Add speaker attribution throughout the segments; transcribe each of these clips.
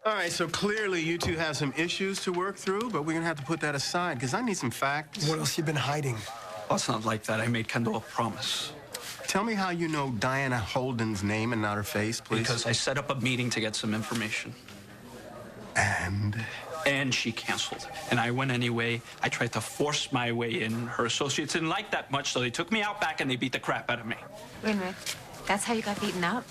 Speaker 1: All right, so clearly you two have some issues to work through, but we're gonna have to put that aside, because I need some facts.
Speaker 2: What else you been hiding?
Speaker 3: Well, it's not like that. I made Kendall a promise.
Speaker 1: Tell me how you know Diana Holden's name and not her face, please.
Speaker 3: Because I set up a meeting to get some information. And she canceled. And I went anyway. I tried to force my way in. Her associates didn't like that much, so they took me out back and they beat the crap out of me.
Speaker 4: Wait a minute. That's how you got beaten up?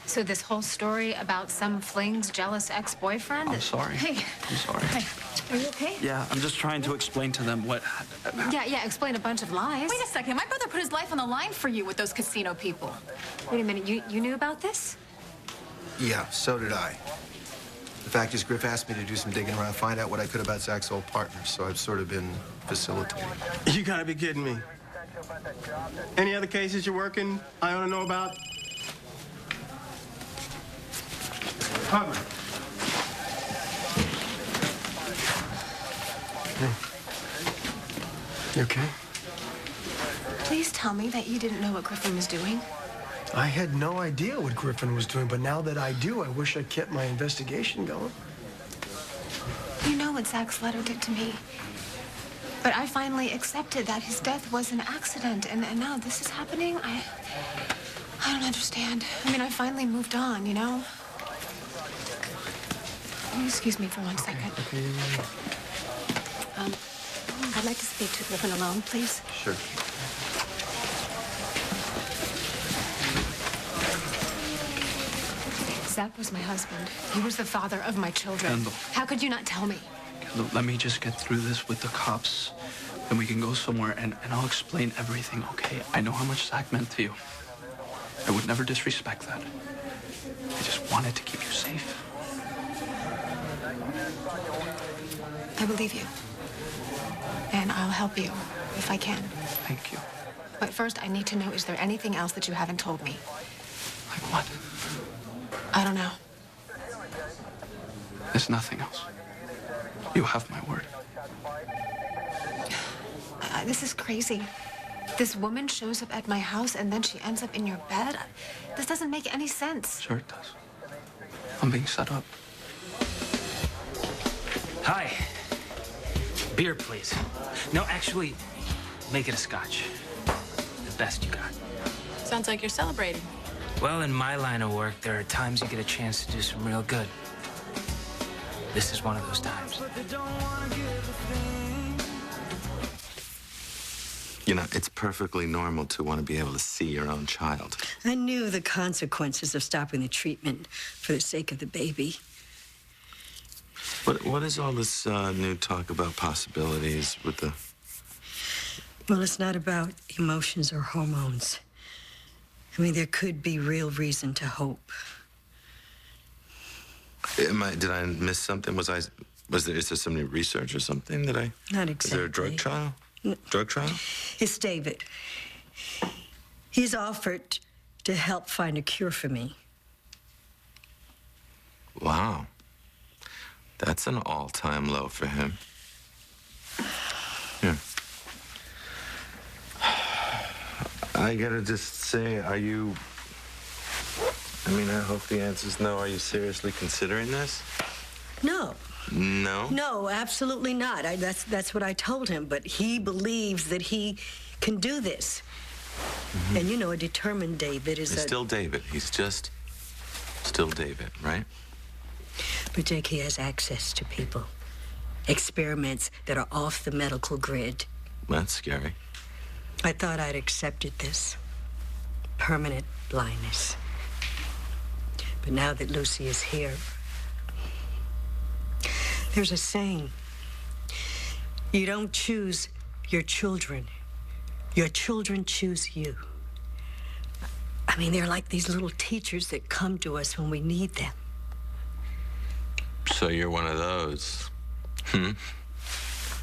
Speaker 4: So this whole story about some fling's jealous ex-boyfriend?
Speaker 3: I'm sorry.
Speaker 4: Hey.
Speaker 3: I'm sorry.
Speaker 4: Hey. Are you okay?
Speaker 3: Yeah, I'm just trying to explain to them what...
Speaker 4: Yeah, explain a bunch of lies.
Speaker 5: Wait a second. My brother put his life on the line for you with those casino people.
Speaker 4: Wait a minute. You knew about this?
Speaker 2: Yeah, so did I. The fact is, Griff asked me to do some digging around, find out what I could about Zach's old partners, so I've sort of been facilitating.
Speaker 1: You gotta be kidding me. Any other cases you're working I ought to know about? Cover.
Speaker 2: Hey. You okay?
Speaker 4: Please tell me that you didn't know what Griffin was doing.
Speaker 2: I had no idea what Griffin was doing, but now that I do, I wish I kept my investigation going.
Speaker 4: You know what Zach's letter did to me. But I finally accepted that his death was an accident, and now this is happening. I don't understand. I mean, I finally moved on, you know? Excuse me for 1 second.
Speaker 2: Okay.
Speaker 4: I'd like to speak to Griffin alone, please.
Speaker 2: Sure.
Speaker 4: Zach was my husband. He was the father of my children.
Speaker 3: Kendall.
Speaker 4: How could you not tell me?
Speaker 3: Kendall, let me just get through this with the cops. Then we can go somewhere and I'll explain everything, okay? I know how much Zach meant to you. I would never disrespect that. I just wanted to keep you safe.
Speaker 4: I believe you. And I'll help you if I can.
Speaker 3: Thank you.
Speaker 4: But first, I need to know, is there anything else that you haven't told me?
Speaker 3: Like what?
Speaker 4: I don't know.
Speaker 3: There's nothing else. You have my word.
Speaker 4: This is crazy. This woman shows up at my house and then she ends up in your bed? This doesn't make any sense.
Speaker 3: Sure it does. I'm being set up.
Speaker 6: Hi. Beer, please. No, actually, make it a scotch. The best you got.
Speaker 5: Sounds like you're celebrating.
Speaker 6: Well, in my line of work, there are times you get a chance to do some real good. This is one of those times.
Speaker 7: You know, it's perfectly normal to want to be able to see your own child.
Speaker 8: I knew the consequences of stopping the treatment for the sake of the baby.
Speaker 7: What is all this new talk about possibilities with the...
Speaker 8: Well, it's not about emotions or hormones. I mean, there could be real reason to hope.
Speaker 7: Did I miss something? Is there some new research or something that I...
Speaker 8: Not exactly.
Speaker 7: Is there a drug trial? Drug trial?
Speaker 8: It's David. He's offered to help find a cure for me.
Speaker 7: Wow. That's an all-time low for him. Yeah. I gotta just say, I hope the answer's no. Are you seriously considering this?
Speaker 8: No.
Speaker 7: No?
Speaker 8: No, absolutely not. That's what I told him, but he believes that he can do this. Mm-hmm. And you know, a determined David is
Speaker 7: He's still David. He's just still David, right?
Speaker 8: But Jake, he has access to people. Experiments that are off the medical grid.
Speaker 7: That's scary.
Speaker 8: I thought I'd accepted this. Permanent blindness. But now that Lucy is here, there's a saying. You don't choose your children. Your children choose you. I mean, they're like these little teachers that come to us when we need them.
Speaker 7: So you're one of those. Hmm?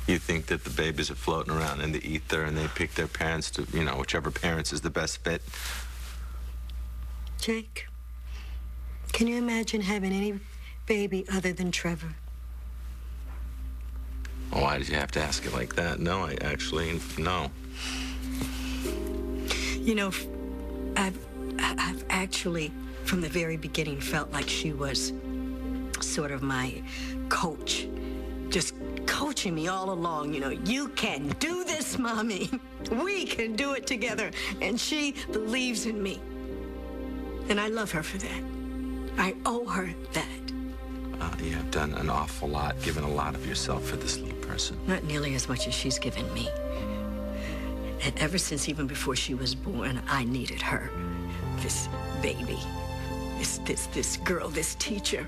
Speaker 7: You think that the babies are floating around in the ether and they pick their parents to, whichever parents is the best fit?
Speaker 8: Jake, can you imagine having any baby other than Trevor?
Speaker 7: Well, why did you have to ask it like that? No, no.
Speaker 8: You know, I've actually, from the very beginning, felt like she was sort of my coach, just coaching me all along. You know, you can do this, Mommy. We can do it together. And she believes in me. And I love her for that. I owe her that.
Speaker 7: You have done an awful lot, given a lot of yourself for this little person.
Speaker 8: Not nearly as much as she's given me. And ever since, even before she was born, I needed her. This baby, this girl, this teacher.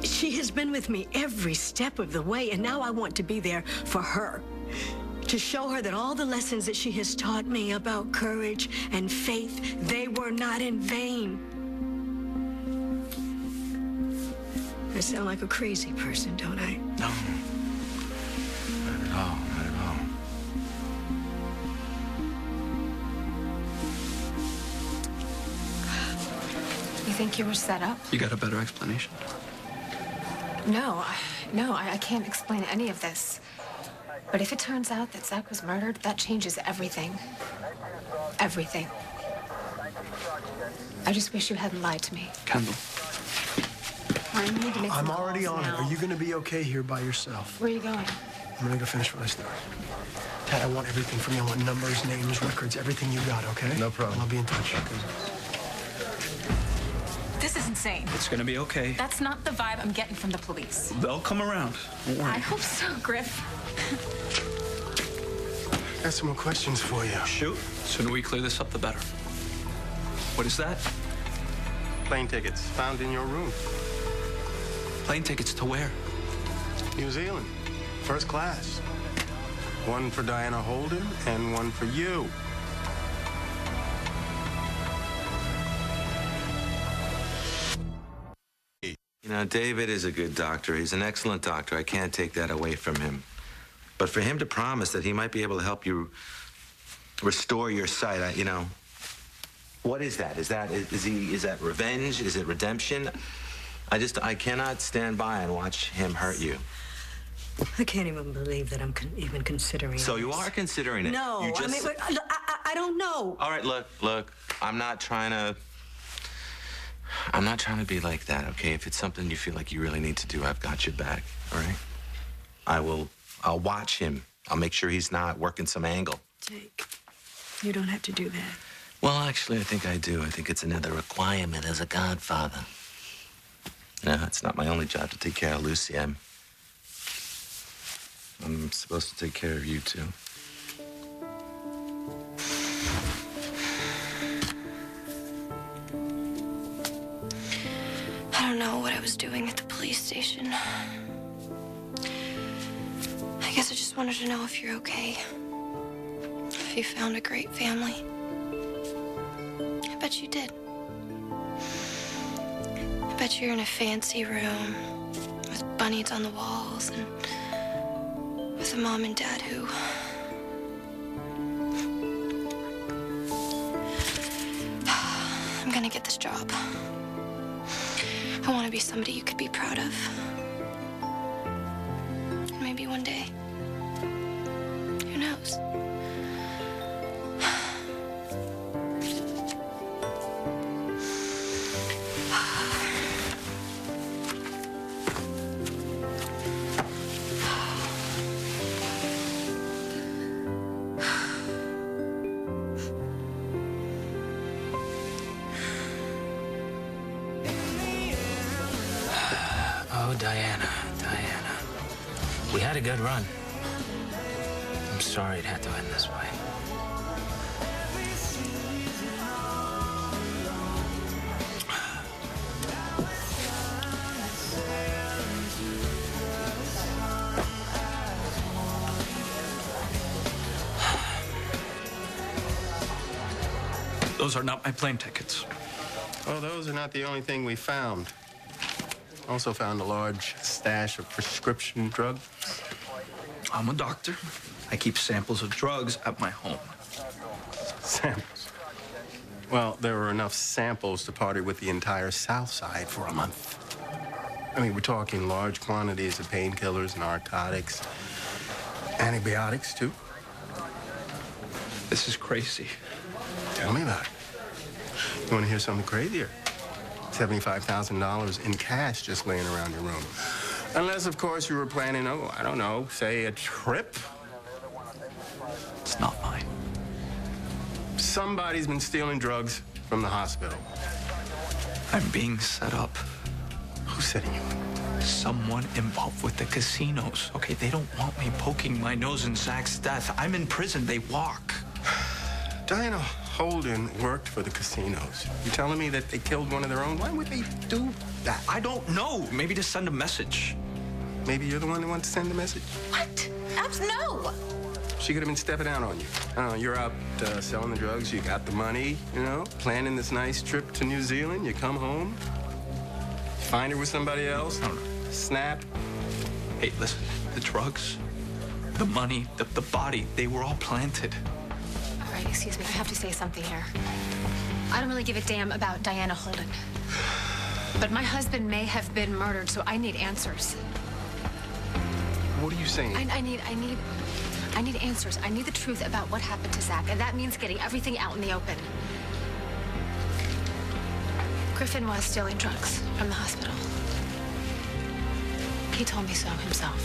Speaker 8: She has been with me every step of the way, and now I want to be there for her. To show her that all the lessons that she has taught me about courage and faith, they were not in vain. I sound like a crazy person, don't I?
Speaker 7: No. Not at all. Not at all.
Speaker 4: You think you were set up?
Speaker 3: You got a better explanation?
Speaker 4: No, I can't explain any of this. But if it turns out that Zach was murdered, that changes everything. Everything. I just wish you hadn't lied to me.
Speaker 3: Kendall.
Speaker 4: I need to make some
Speaker 9: I'm already
Speaker 4: calls
Speaker 9: on it.
Speaker 4: now.
Speaker 9: Are you going to be okay here by yourself?
Speaker 4: Where are you going?
Speaker 9: I'm going to go finish what I started. Tad, I want everything from you. I want numbers, names, records, everything you got, okay?
Speaker 2: No problem.
Speaker 9: I'll be in touch.
Speaker 5: This is insane.
Speaker 3: It's gonna be okay.
Speaker 5: That's not the vibe I'm getting from the police.
Speaker 3: They'll come around. Don't worry.
Speaker 5: I hope so, Griff.
Speaker 1: Got some more questions for you.
Speaker 3: Shoot. The sooner we clear this up, the better. What is that?
Speaker 1: Plane tickets found in your room.
Speaker 3: Plane tickets to where?
Speaker 1: New Zealand. First class. One for Diana Holden and one for you.
Speaker 7: You know, David is a good doctor. He's an excellent doctor. I can't take that away from him. But for him to promise that he might be able to help you restore your sight, you know, what is that? Is that revenge? Is it redemption? I cannot stand by and watch him hurt you.
Speaker 8: I can't even believe that I'm even considering
Speaker 7: So
Speaker 8: this.
Speaker 7: you are considering it?
Speaker 8: No,
Speaker 7: You just...
Speaker 8: I mean, I don't know.
Speaker 7: All right, look. I'm not trying to be like that, okay? If it's something you feel like you really need to do, I've got your back, all right? I'll watch him. I'll make sure he's not working some angle.
Speaker 8: Jake, you don't have to do that.
Speaker 7: Well, actually, I think I do. I think it's another requirement as a godfather. No, it's not my only job to take care of Lucy. I'm supposed to take care of you, too.
Speaker 10: I don't know what I was doing at the police station. I guess I just wanted to know if you're okay. If you found a great family. I bet you did. I bet you're in a fancy room with bunnies on the walls and with a mom and dad who... I'm gonna get this job. I want to be somebody you could be proud of. And maybe one day, who knows?
Speaker 6: Oh, Diana. We had a good run. I'm sorry it had to end this way.
Speaker 3: Those are not my plane tickets.
Speaker 1: Well, those are not the only thing we found. Also found a large stash of prescription drugs.
Speaker 3: I'm a doctor. I keep samples of drugs at my home.
Speaker 1: Samples. Well, there were enough samples to party with the entire South Side for a month. I mean, we're talking large quantities of painkillers, narcotics, antibiotics, too.
Speaker 3: This is crazy.
Speaker 1: Tell me about it. You want to hear something crazier? $75,000 in cash just laying around your room. Unless, of course, you were planning, oh, I don't know, say a trip.
Speaker 3: It's not mine.
Speaker 1: Somebody's been stealing drugs from the hospital.
Speaker 3: I'm being set up.
Speaker 1: Who's setting you up?
Speaker 3: Someone involved with the casinos. Okay, they don't want me poking my nose in Zach's death. I'm in prison. They walk.
Speaker 1: Diana Holden worked for the casinos. You telling me that they killed one of their own? Why would they do that?
Speaker 3: I don't know. Maybe to send a message.
Speaker 1: Maybe you're the one that wants to send the message?
Speaker 5: What? No!
Speaker 1: She could have been stepping out on you. You're out selling the drugs, you got the money, you know, planning this nice trip to New Zealand. You come home, find her with somebody else,
Speaker 3: No.
Speaker 1: snap.
Speaker 3: Hey, listen, the drugs, the money, the body, they were all planted.
Speaker 4: All right, excuse me. I have to say something here. I don't really give a damn about Diana Holden. But my husband may have been murdered, so I need answers.
Speaker 1: What are you saying?
Speaker 4: I need answers. I need the truth about what happened to Zach, and that means getting everything out in the open. Griffin was stealing drugs from the hospital. He told me so himself.